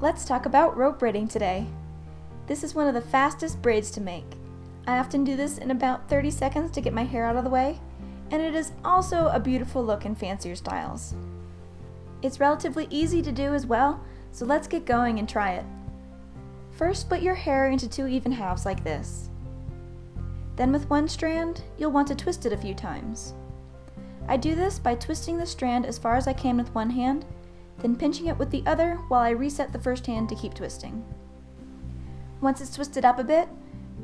Let's talk about rope braiding today. This is one of the fastest braids to make. I often do this in about 30 seconds to get my hair out of the way, and it is also a beautiful look in fancier styles. It's relatively easy to do as well, so let's get going and try it. First, split your hair into 2 even halves like this. Then with one strand, you'll want to twist it a few times. I do this by twisting the strand as far as I can with one hand, then pinching it with the other while I reset the first hand to keep twisting. Once it's twisted up a bit,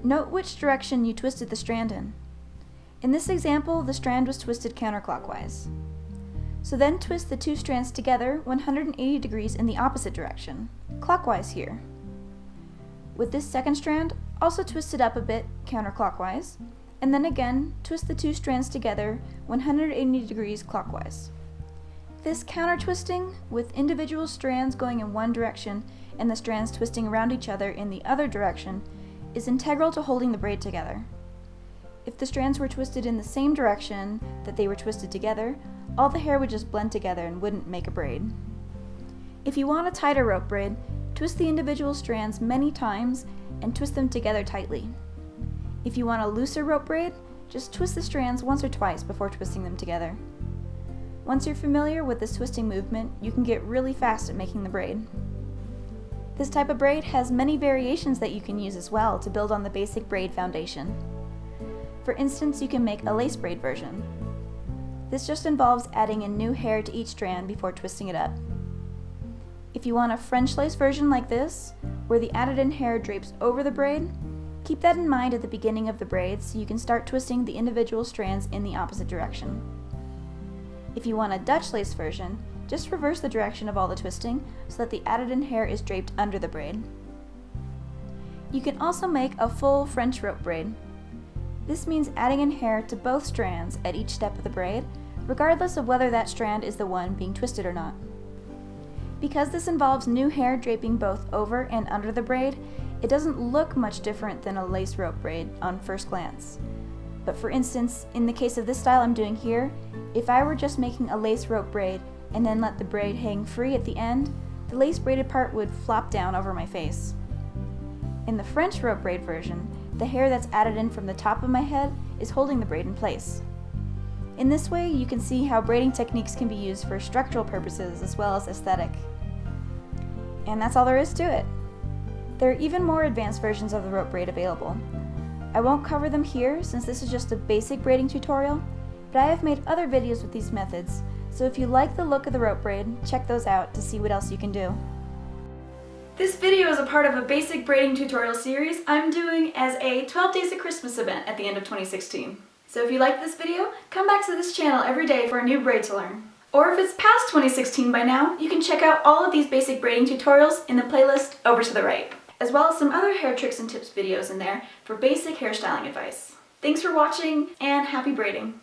note which direction you twisted the strand in. In this example, the strand was twisted counterclockwise. So then twist the 2 strands together 180 degrees in the opposite direction, clockwise here. With this second strand, also twist it up a bit counterclockwise, and then again twist the 2 strands together 180 degrees clockwise. This counter-twisting, with individual strands going in one direction and the strands twisting around each other in the other direction, is integral to holding the braid together. If the strands were twisted in the same direction that they were twisted together, all the hair would just blend together and wouldn't make a braid. If you want a tighter rope braid, twist the individual strands many times and twist them together tightly. If you want a looser rope braid, just twist the strands once or twice before twisting them together. Once you're familiar with this twisting movement, you can get really fast at making the braid. This type of braid has many variations that you can use as well to build on the basic braid foundation. For instance, you can make a lace braid version. This just involves adding in new hair to each strand before twisting it up. If you want a French lace version like this, where the added-in hair drapes over the braid, keep that in mind at the beginning of the braid so you can start twisting the individual strands in the opposite direction. If you want a Dutch lace version, just reverse the direction of all the twisting so that the added-in hair is draped under the braid. You can also make a full French rope braid. This means adding in hair to both strands at each step of the braid, regardless of whether that strand is the one being twisted or not. Because this involves new hair draping both over and under the braid, it doesn't look much different than a lace rope braid on first glance. But for instance, in the case of this style I'm doing here, if I were just making a lace rope braid and then let the braid hang free at the end, the lace braided part would flop down over my face. In the French rope braid version, the hair that's added in from the top of my head is holding the braid in place. In this way, you can see how braiding techniques can be used for structural purposes as well as aesthetic. And that's all there is to it. There are even more advanced versions of the rope braid available. I won't cover them here since this is just a basic braiding tutorial, but I have made other videos with these methods, so if you like the look of the rope braid, check those out to see what else you can do. This video is a part of a basic braiding tutorial series I'm doing as a 12 Days of Christmas event at the end of 2016. So if you like this video, come back to this channel every day for a new braid to learn. Or if it's past 2016 by now, you can check out all of these basic braiding tutorials in the playlist over to the right, as well as some other hair tricks and tips videos in there for basic hairstyling advice. Thanks for watching and happy braiding!